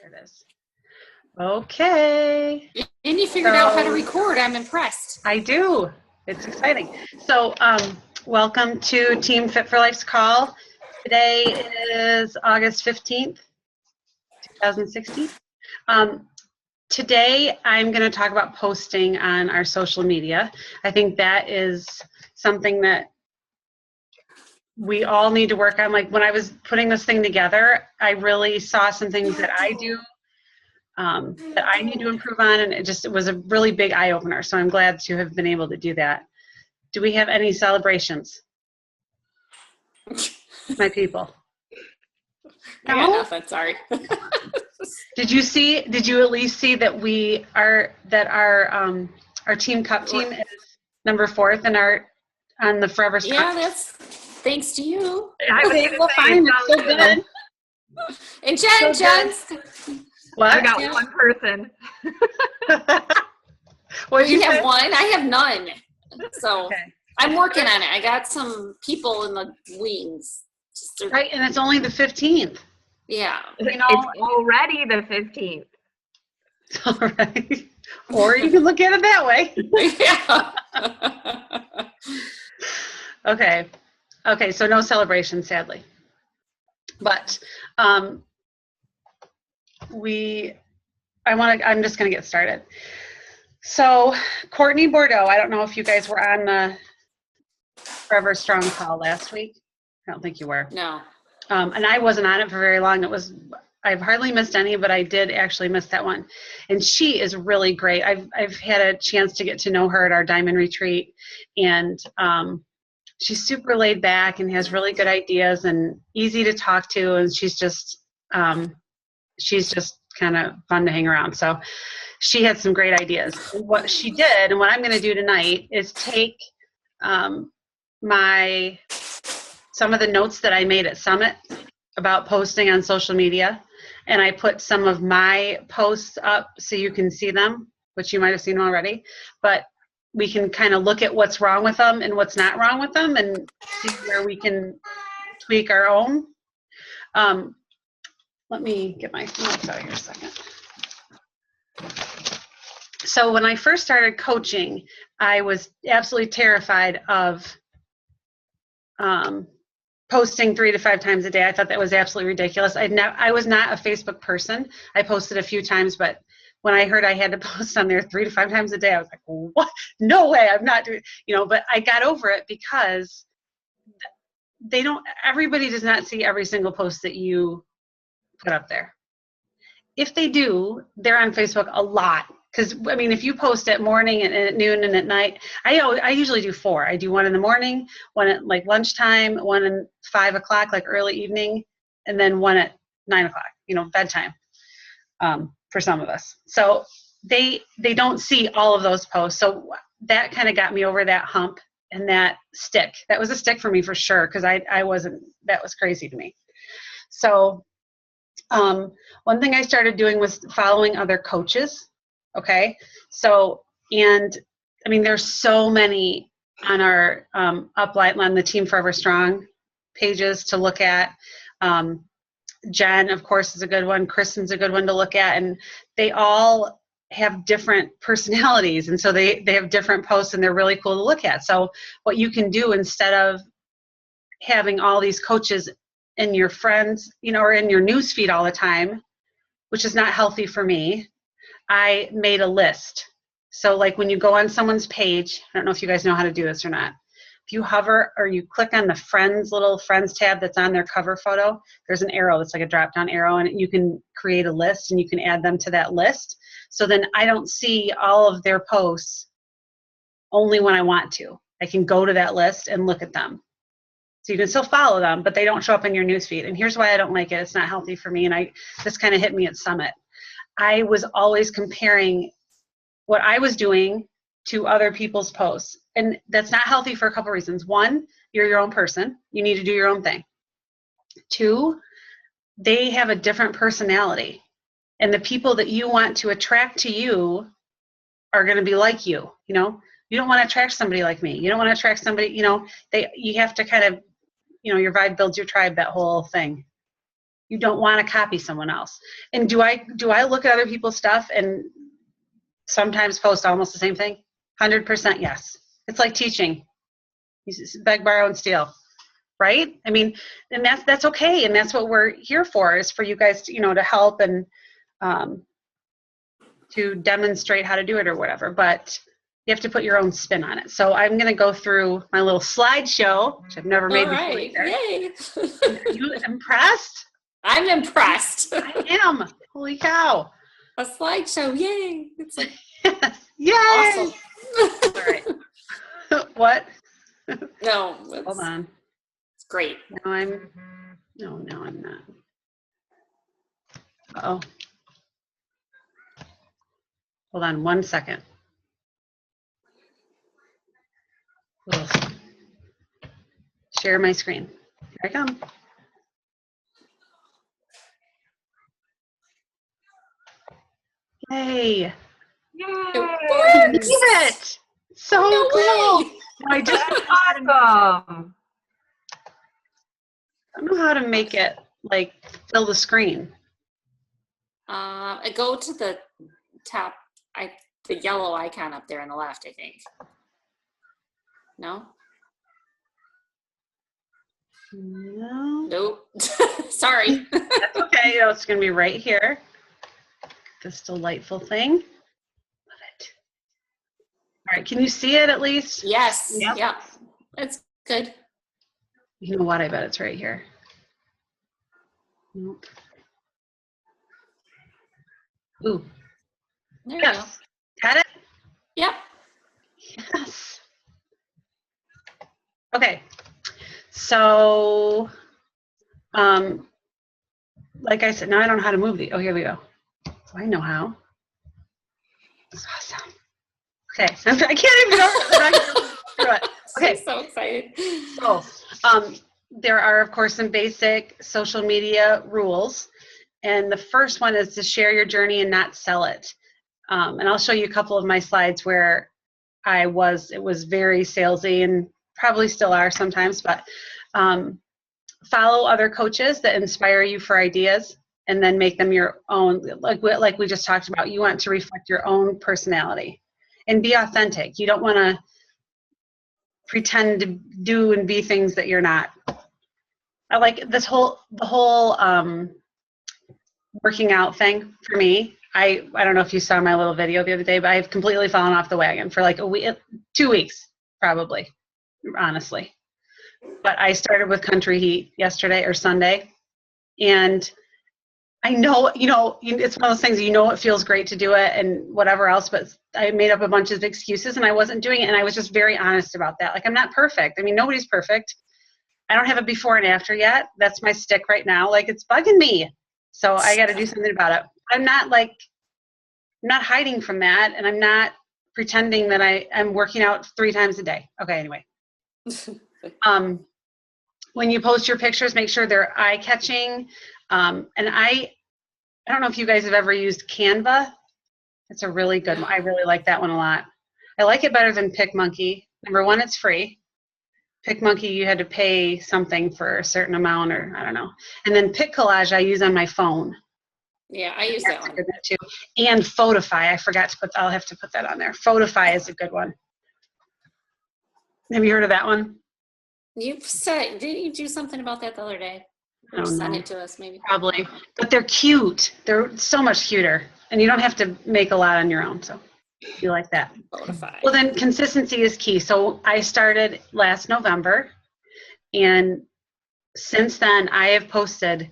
There it is. Okay. And you figured out how to record. I'm impressed. I do. It's exciting. So, welcome to Team Fit for Life's call. Today is August 15th, 2016. Today, I'm going to talk about posting on our social media. I think that is something that we all need to work on. Like when I was putting this thing together, I really saw some things that I do that I need to improve on, and it was a really big eye-opener. So I'm glad to have been able to do that. Do we have any celebrations? My people. I got nothing, sorry. Did you at least see that our team cup team is number 4th on the Forever Strong? Yeah, that's thanks to you. Well, fine. It's so good. And Jen's. What? I got one person. What you have one? I have none. So okay. I'm working on it. I got some people in the wings. Right, and it's only the 15th. Yeah. It's already the 15th. All right. Or you can look at it that way. Yeah. Okay, so no celebration, sadly. But I'm just going to get started. So Courtney Bordeaux, I don't know if you guys were on the Forever Strong call last week. I don't think you were. No. And I wasn't on it for very long. I've hardly missed any, but I did actually miss that one. And she is really great. I've had a chance to get to know her at our Diamond Retreat, and she's super laid back and has really good ideas and easy to talk to, and she's just kind of fun to hang around. So she had some great ideas. And what she did, and what I'm going to do tonight, is take some of the notes that I made at Summit about posting on social media, and I put some of my posts up so you can see them, which you might have seen already, but we can kind of look at what's wrong with them and what's not wrong with them and see where we can tweak our own. Let me get my notes out here a second. So when I first started coaching, I was absolutely terrified of posting 3 to 5 times a day. I thought that was absolutely ridiculous. I was not a Facebook person. I posted a few times, but when I heard I had to post on there 3 to 5 times a day, I was like, what? No way, I'm not doing, but I got over it because everybody does not see every single post that you put up there. If they do, they're on Facebook a lot. Because, if you post at morning and at noon and at night, I usually do 4. I do one in the morning, one at like lunchtime, one at 5 o'clock, like early evening, and then one at 9 o'clock, bedtime for some of us. So they don't see all of those posts. So that kind of got me over that hump and that stick. That was a stick for me for sure, because that was crazy to me. So one thing I started doing was following other coaches. Okay. So, and there's so many on our Uplight, on the Team Forever Strong pages to look at. Jen, of course, is a good one. Kristen's a good one to look at. And they all have different personalities. And so they have different posts, and they're really cool to look at. So what you can do, instead of having all these coaches in your friends, or in your news feed all the time, which is not healthy for me, I made a list. So like when you go on someone's page, I don't know if you guys know how to do this or not. If you hover or you click on the little friends tab that's on their cover photo, there's an arrow that's like a drop down arrow, and you can create a list and you can add them to that list. So then I don't see all of their posts only when I want to. I can go to that list and look at them. So you can still follow them, but they don't show up in your newsfeed. And here's why I don't like it. It's not healthy for me. And this kind of hit me at Summit. I was always comparing what I was doing to other people's posts. And that's not healthy for a couple reasons. 1, you're your own person. You need to do your own thing. 2, they have a different personality. And the people that you want to attract to you are going to be like you. You don't want to attract somebody like me. You don't want to attract somebody, you have to kind of, your vibe builds your tribe, that whole thing. You don't want to copy someone else. And do I look at other people's stuff and sometimes post almost the same thing? 100% yes. It's like teaching. You beg, borrow, and steal, right? I mean, and that's okay, and that's what we're here for, is for you guys to, to help and to demonstrate how to do it or whatever. But you have to put your own spin on it. So I'm going to go through my little slideshow, which I've never made before either. Yay! Are you impressed? I'm impressed. I am. Holy cow. A slideshow, yay! It's like Yay! awesome. All right. What? No, Hold on. it's great. No, I'm not. Uh-oh. Hold on 1 second. Ugh. Share my screen. Here I come. Yay. Yay! Look at it. So No cool. way. No, I just Awesome. I don't know how to make it like fill the screen. I go to the top, the yellow icon up there on the left, I think. No? No. Nope. Sorry. That's okay. It's going to be right here. This delightful thing. Love it. All right. Can you see it at least? Yes. Yep. Yeah. That's good. You know what? I bet it's right here. Nope. Ooh. There you go. Yes. Got it? Yep. Yes. Okay. So, like I said, now I don't know how to move the. Oh, here we go. I know how. That's awesome. Okay. I can't even go. Okay. I'm so excited. So, there are, of course, some basic social media rules. And the first one is to share your journey and not sell it. And I'll show you a couple of my slides where it was very salesy and probably still are sometimes, but follow other coaches that inspire you for ideas and then make them your own. Like we just talked about, you want to reflect your own personality and be authentic. You don't want to pretend to do and be things that you're not. I like the whole working out thing for me. I don't know if you saw my little video the other day, but I've completely fallen off the wagon for like a week, 2 weeks, probably, honestly. But I started with Country Heat yesterday or Sunday. And I know, it's one of those things, it feels great to do it and whatever else, but I made up a bunch of excuses and I wasn't doing it. And I was just very honest about that. Like, I'm not perfect. I mean, nobody's perfect. I don't have a before and after yet. That's my stick right now. Like, it's bugging me. So I got to do something about it. I'm not hiding from that. And I'm not pretending that I'm working out 3 times a day. Okay. Anyway, when you post your pictures, make sure they're eye-catching. And I don't know if you guys have ever used Canva. It's a really good one. I really like that one a lot. I like it better than PicMonkey. Number one, it's free. PicMonkey, you had to pay something for a certain amount, or I don't know. And then PicCollage, I use on my phone. Yeah, I use that one. Too. And Photify, I forgot to I'll have to put that on there. Photify is a good one. Have you heard of that one? Didn't you do something about that the other day? Or send it to us, maybe. Probably. But they're cute. They're so much cuter. And you don't have to make a lot on your own. So you like that. Photify. Well, then consistency is key. So I started last November. And since then, I have posted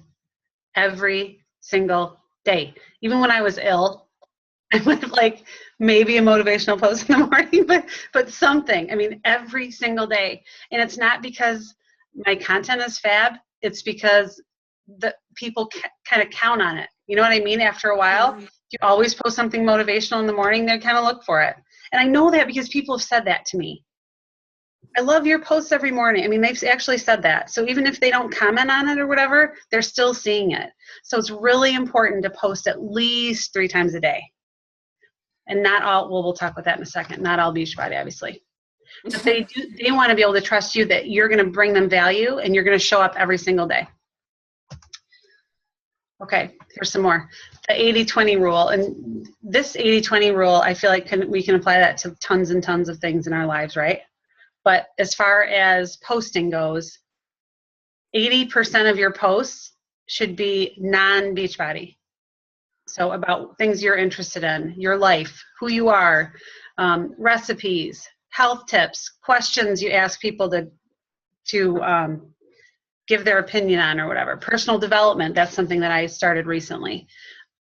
every single day. Even when I was ill, I would have like maybe a motivational post in the morning, but something. I mean, every single day. And it's not because my content is fab. It's because the people kind of count on it. You know what I mean? After a while, if you always post something motivational in the morning, they kind of look for it. And I know that because people have said that to me. I love your posts every morning. I mean, they've actually said that. So even if they don't comment on it or whatever, they're still seeing it. So it's really important to post at least 3 times a day. And not all, we'll talk about that in a second, not all Beachbody, obviously. But they want to be able to trust you that you're going to bring them value and you're going to show up every single day. Okay, here's some more. The 80-20 rule. And this 80-20 rule, I feel like we can apply that to tons and tons of things in our lives, right? But as far as posting goes, 80% of your posts should be non-Beachbody. So about things you're interested in, your life, who you are, recipes, health tips, questions you ask people to give their opinion on or whatever. Personal development, that's something that I started recently.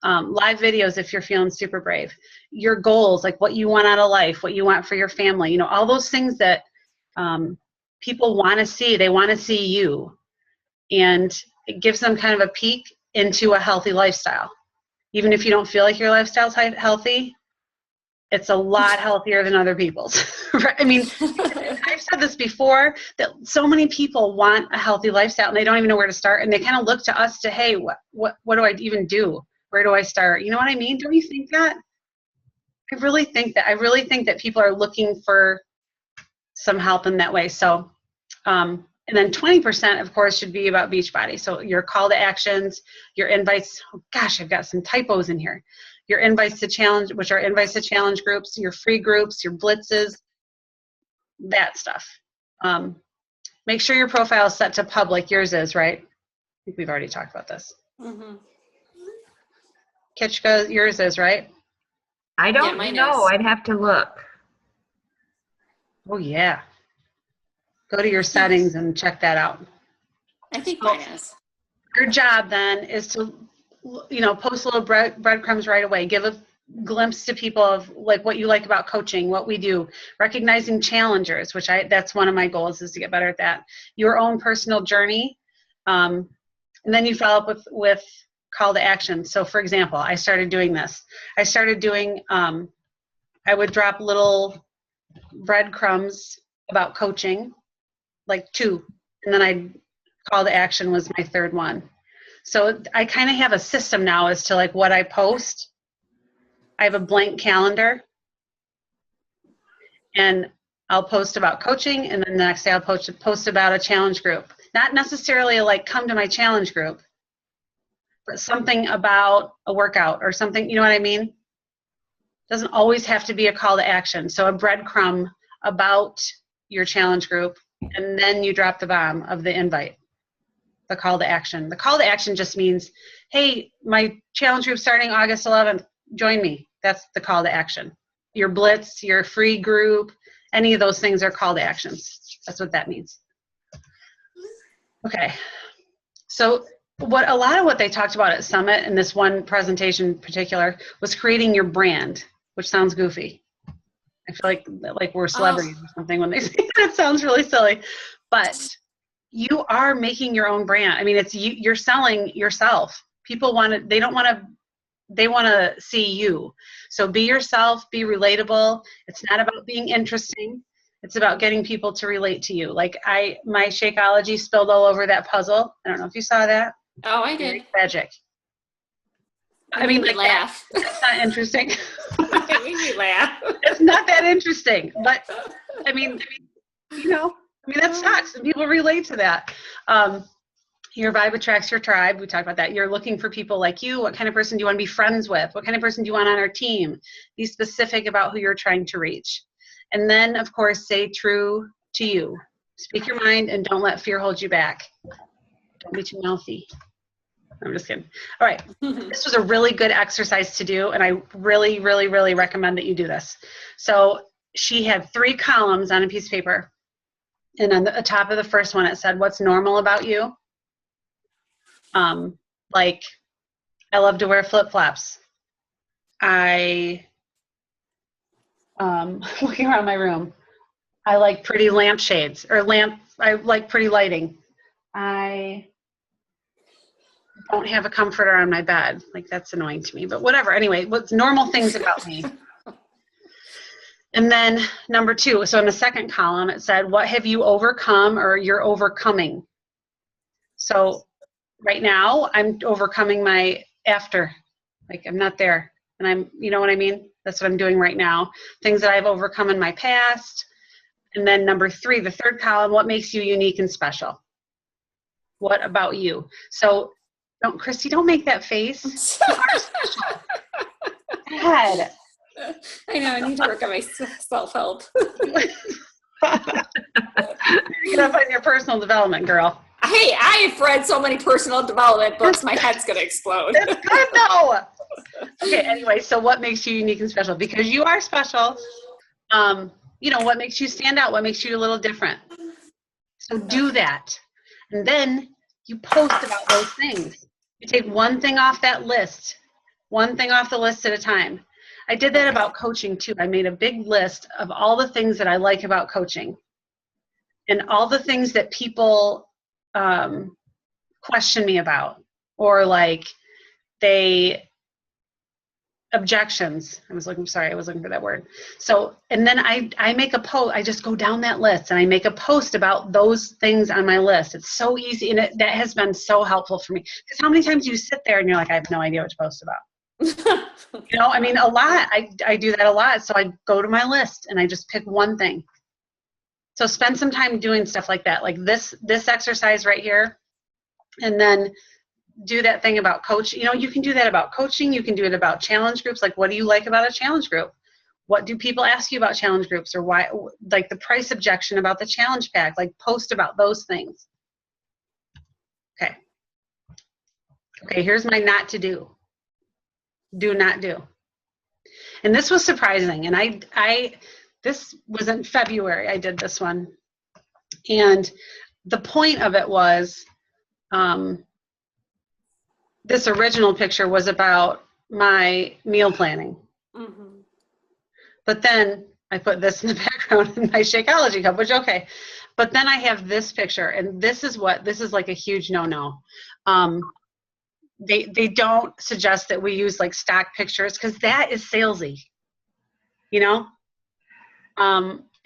Live videos if you're feeling super brave. Your goals, like what you want out of life, what you want for your family, you know, all those things that people want to see. They want to see you. And it gives them kind of a peek into a healthy lifestyle. Even if you don't feel like your lifestyle's healthy, it's a lot healthier than other people's. Right? I mean, I've said this before, that so many people want a healthy lifestyle and they don't even know where to start. And they kind of look to us to, hey, what do I even do? Where do I start? You know what I mean? Don't you think that? I really think that people are looking for some help in that way. So, and then 20%, of course, should be about Beachbody. So your call to actions, your invites, oh gosh, I've got some typos in here. Your invites to challenge, which are invites to challenge groups, your free groups, your blitzes, that stuff. Make sure your profile is set to public. Yours is, right? I think we've already talked about this. Mm-hmm. Kitchka, yours is, right? I don't know. I'd have to look. Oh, yeah. Go to your settings and check that out. I think mine is. Your job then is to, you know, post little breadcrumbs right away. Give a glimpse to people of like what you like about coaching, what we do, recognizing challengers, which that's one of my goals is to get better at that. Your own personal journey. And then you follow up with call to action. So for example, I started doing this. I started doing, I would drop little breadcrumbs about coaching, like 2, and then I'd call to action was my 3rd one. So I kind of have a system now as to like what I post. I have a blank calendar and I'll post about coaching, and then the next day I'll post about a challenge group. Not necessarily like come to my challenge group, but something about a workout or something, you know what I mean? Doesn't always have to be a call to action. So a breadcrumb about your challenge group, and then you drop the bomb of the invite, the call to action. The call to action just means, hey, my challenge group starting August 11th, join me. That's the call to action. Your blitz, your free group, any of those things are call to actions. That's what that means. Okay. So a lot of what they talked about at Summit in this one presentation in particular was creating your brand, which sounds goofy. I feel like we're celebrities or something when they say that. It sounds really silly, but you are making your own brand. I mean, it's you're selling yourself. People they want to see you. So be yourself, be relatable. It's not about being interesting. It's about getting people to relate to you. Like my Shakeology spilled all over that puzzle. I don't know if you saw that. Oh, I did. Magic. I mean, like laugh. That's not interesting. It made me laugh. It's not that interesting, but I mean, you know, that sucks, and people relate to that. Your vibe attracts your tribe. We talked about that. You're looking for people like you. What kind of person do you want to be friends with? What kind of person do you want on our team? Be specific about who you're trying to reach. And then, of course, stay true to you. Speak your mind and don't let fear hold you back. Don't be too mouthy. I'm just kidding. All right. This was a really good exercise to do, and I really, really, really recommend that you do this. So she had 3 columns on a piece of paper, and on the top of the first one, it said, what's normal about you? Like, I love to wear flip-flops. Looking around my room, I like pretty lampshades, I like pretty lighting. I don't have a comforter on my bed. Like, that's annoying to me, but whatever. Anyway, what's normal things about me? And then number 2, so in the second column, it said, what have you overcome or you're overcoming? So right now, I'm overcoming my after. Like, I'm not there. And you know what I mean? That's what I'm doing right now. Things that I've overcome in my past. And then number 3, the third column, what makes you unique and special? What about you? So Don't, Christy, don't make that face. You are special. God. I know, I need to work on my self-help. Get up on your personal development, girl. Hey, I've read so many personal development books, my head's going to explode. That's good, though. Okay, anyway, so what makes you unique and special? Because you are special. What makes you stand out? What makes you a little different? So do that. And then you post about those things. You take one thing off that list, one thing off the list at a time. I did that about coaching, too. I made a big list of all the things that I like about coaching and all the things that people question me about, or like objections. I was looking for that word. So, and then I make a post. I just go down that list and I make a post about those things on my list. It's so easy, and that has been so helpful for me. Because how many times do you sit there and you're like, I have no idea what to post about? A lot. I do that a lot. So I go to my list and I just pick one thing. So spend some time doing stuff like that, like this exercise right here, and then do that thing about coach. You can do that about coaching. You can do it about challenge groups. Like, what do you like about a challenge group? What do people ask you about challenge groups, or why, like the price objection about the challenge pack, like post about those things. Okay, here's my not to do. Do not do. And this was surprising. And this was in February, I did this one. And the point of it was, this original picture was about my meal planning. Mm-hmm. But then I put this in the background in my Shakeology cup, which, okay. But then I have this picture, and this is like a huge no-no. They don't suggest that we use like stock pictures, because that is salesy,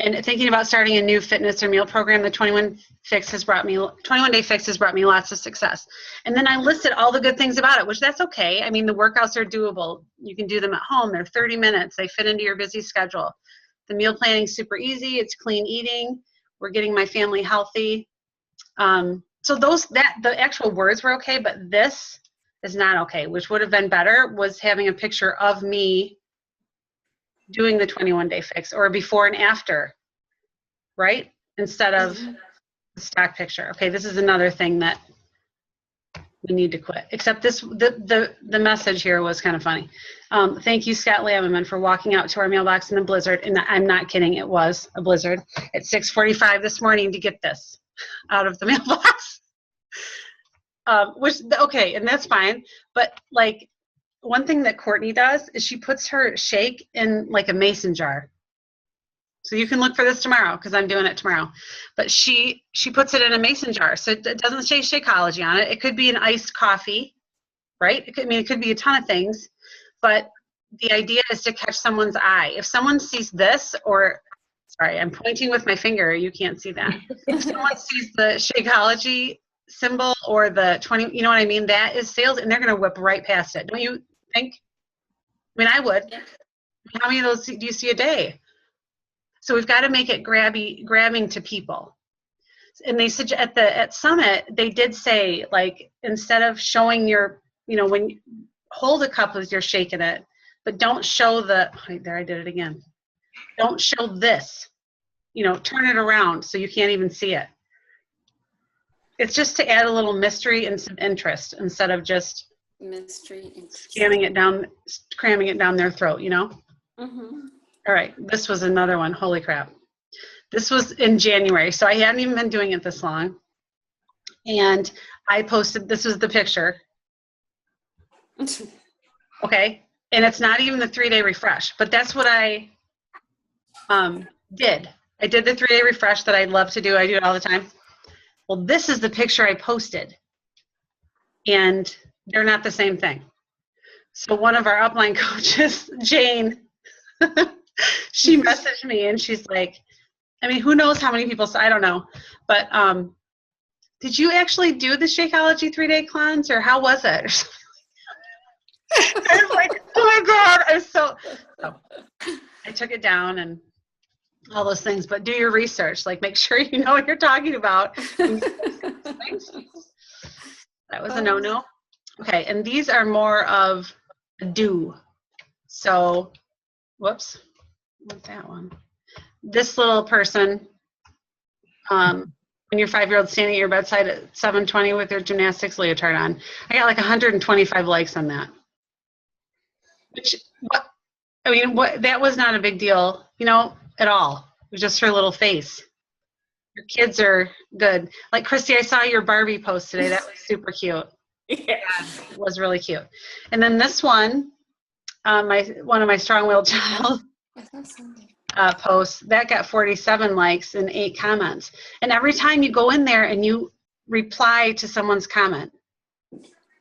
and thinking about starting a new fitness or meal program, the 21 Day Fix has brought me lots of success. And then I listed all the good things about it, which that's okay. I mean, the workouts are doable. You can do them at home. They're 30 minutes. They fit into your busy schedule. The meal planning is super easy. It's clean eating. We're getting my family healthy. So the actual words were okay, but this is not okay. Which would have been better was having a picture of me doing the 21 Day Fix, or before and after, right? Instead of the stock picture. Okay, this is another thing that we need to quit. Except the message here was kind of funny. Thank you, Scott Lammerman, for walking out to our mailbox in a blizzard. And I'm not kidding, it was a blizzard at 6:45 this morning to get this out of the mailbox. Okay, and that's fine. But like, one thing that Courtney does is she puts her shake in like a mason jar. So you can look for this tomorrow, because I'm doing it tomorrow. But she puts it in a mason jar. So it doesn't say Shakeology on it. It could be an iced coffee, right? It could be a ton of things. But the idea is to catch someone's eye. If someone sees this, sorry, I'm pointing with my finger. You can't see that. If someone sees the Shakeology symbol or the 20, you know what I mean? That is sales, and they're going to whip right past it. Don't you think? I mean, I would. Yeah. How many of those do you see a day? So we've got to make it grabbing to people. And they said at Summit, they did say, like, instead of showing when you hold a cup as you're shaking it, but don't show there I did it again. Don't show this, turn it around so you can't even see it. It's just to add a little mystery and some interest, instead of just cramming it down their throat, Mm-hmm. All right, this was another one. Holy crap. This was in January, so I hadn't even been doing it this long. And I posted, this was the picture. Okay, and it's not even the 3-day refresh, but that's what I did. I did the 3-day refresh that I love to do. I do it all the time. Well, this is the picture I posted, and they're not the same thing. So one of our upline coaches, Jane, she messaged me and she's like, I mean, who knows how many people, I don't know, but did you actually do the Shakeology 3-day cleanse, or how was it? Or something like that. I was like, oh my God, so I took it down and all those things, but do your research, like make sure you know what you're talking about. That was a no-no. Okay, and these are more of a do. So, whoops, what's that one? This little person, when your 5-year-old standing at your bedside at 7:20 with their gymnastics leotard on, I got like 125 likes on that. Which, that was not a big deal, at all. It was just her little face. Your kids are good. Like, Christy, I saw your Barbie post today. That was super cute. Yeah. It was really cute. And then this one, one of my strong-willed child posts, that got 47 likes and 8 comments. And every time you go in there and you reply to someone's comment,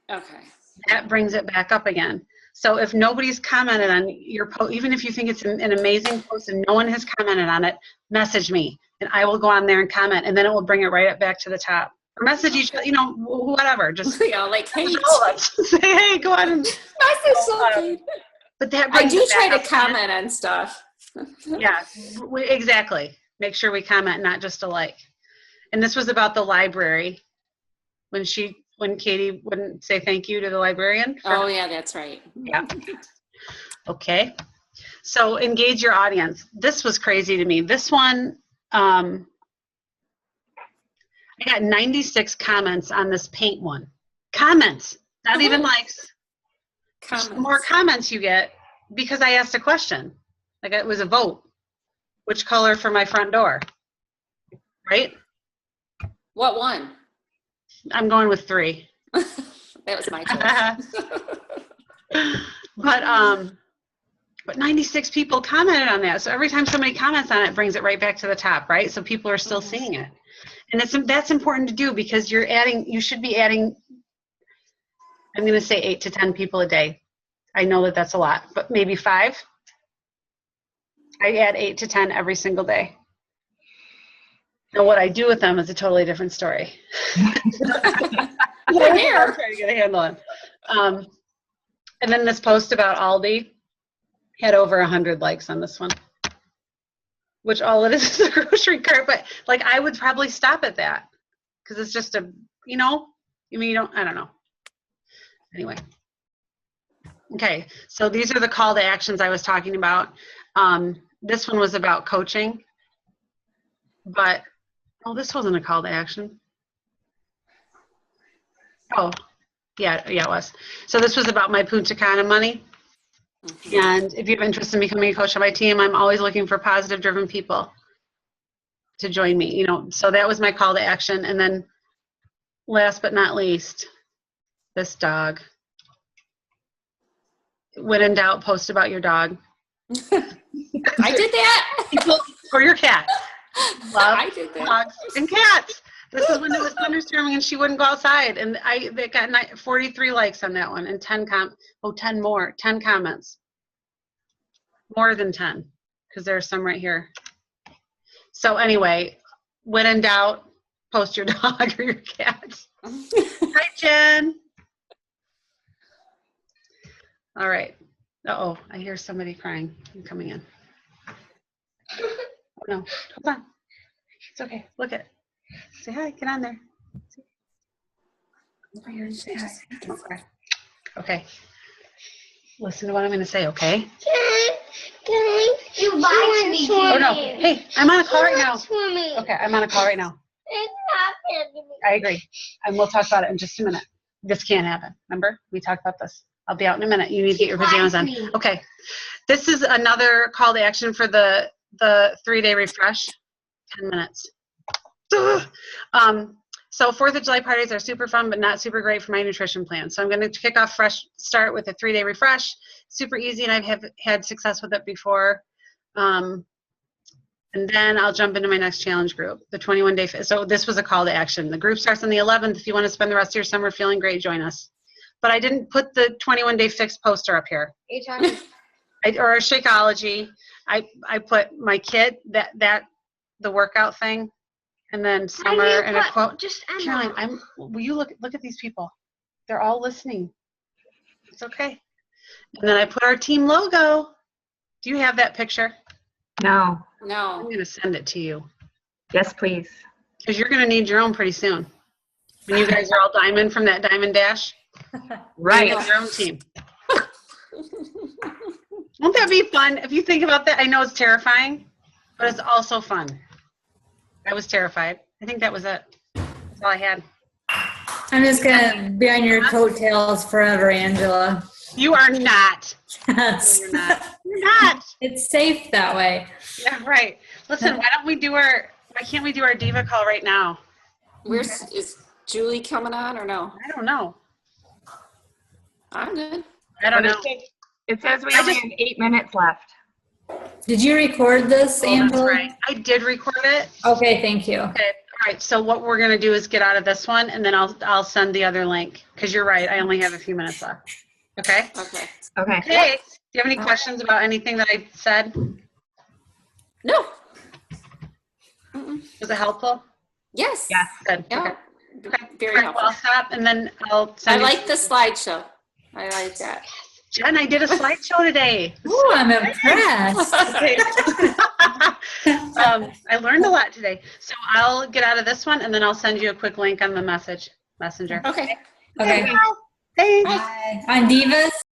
okay, that brings it back up again. So if nobody's commented on your post, even if you think it's an amazing post and no one has commented on it, message me and I will go on there and comment, and then it will bring it right up back to the top. Or message each other, whatever. Just like, hey, say, hey, go on and message something. But that I do try to up. comment on stuff. Yeah, exactly. Make sure we comment, not just a like. And this was about the library when Katie wouldn't say thank you to the librarian. Oh yeah, that's right. Yeah. Okay. So engage your audience. This was crazy to me. This one, I got 96 comments on this paint one. Comments, not even likes. Comments. The more comments you get, because I asked a question. Like, it was a vote. Which color for my front door? Right? What one? I'm going with 3. That was my choice. But 96 people commented on that. So every time somebody comments on it, it brings it right back to the top, right? So people are still seeing it. And that's important to do, because you should be adding, I'm going to say 8 to 10 people a day. I know that that's a lot, but maybe 5. I add 8 to 10 every single day. Now, what I do with them is a totally different story. I'm trying to get a handle on. And then this post about Aldi had over 100 likes on this one, which all it is a grocery cart. But like, I would probably stop at that, because it's just I don't know. Anyway. Okay, so these are the call to actions I was talking about. This one was about coaching, but, this wasn't a call to action. Oh, yeah, it was. So this was about my Punta Cana money. Mm-hmm. And if you have interest in becoming a coach on my team, I'm always looking for positive, driven people to join me, So that was my call to action. And then last but not least, this dog. When in doubt, post about your dog. I did that. Or your cat. Love I did that. Dogs and cats. This is when it was thunderstorming and she wouldn't go outside. And they got 43 likes on that one, and 10 comments. More than 10, because there's some right here. So anyway, when in doubt, post your dog or your cat. Hi, Jen. All right. Uh-oh, I hear somebody crying. I'm coming in. Oh, no, hold on. It's okay. Look at it. Say hi. Get on there. Over here and say hi. Don't cry. Okay. Listen to what I'm going to say, okay? Can you watch me? Oh, no. Hey, I'm on a call right now. Swimming. Okay, I'm on a call right now. It's happening. I agree. And we'll talk about it in just a minute. This can't happen. Remember? We talked about this. I'll be out in a minute. You need to get your pajamas on. Okay. This is another call to action for the 3-day refresh. 10 minutes. So 4th of July parties are super fun, but not super great for my nutrition plan. So I'm going to kick off fresh start with a 3-day refresh. Super easy, and I've had success with it before. And then I'll jump into my next challenge group, the 21-day. So this was a call to action. The group starts on the 11th. If you want to spend the rest of your summer feeling great, join us. But I didn't put the 21-day fix poster up here. Or Shakeology. I put my kit, the workout thing, and then summer and a quote. Just Caroline, will you look at these people? They're all listening. It's okay. And then I put our team logo. Do you have that picture? No. I'm going to send it to you. Yes, please. Because you're going to need your own pretty soon. When you guys are all diamond from that Diamond Dash. Right. Build your own team. Won't that be fun? If you think about that, I know it's terrifying, but it's also fun. I was terrified. I think that was it. That's all I had. I'm just gonna be on your coattails forever, Angela. You are not. Yes. You're not. You're not. It's safe that way. Yeah, right. Listen, why can't we do our diva call right now? Is Julie coming on or no? I don't know. I'm good. I don't know. It says we I only just- have 8 minutes left. Did you record this, Oh, that's Angela? right. I did record it. Okay, thank you. Okay. All right. So what we're gonna do is get out of this one, and then I'll send the other link because you're right. I only have a few minutes left. Okay. Okay. Okay. Okay. Do you have any questions about anything that I said? No. Was it helpful? Yes. Yes. Good. Yeah. Okay. Okay. Very All right, well, I'll helpful. stop, and then I'll I send you. like the slideshow. I like that. Jen, I did a slideshow today. Ooh, I'm impressed. Okay. I learned a lot today. So I'll get out of this one, and then I'll send you a quick link on the messenger. Okay. Okay. Thanks. Bye. On Divas?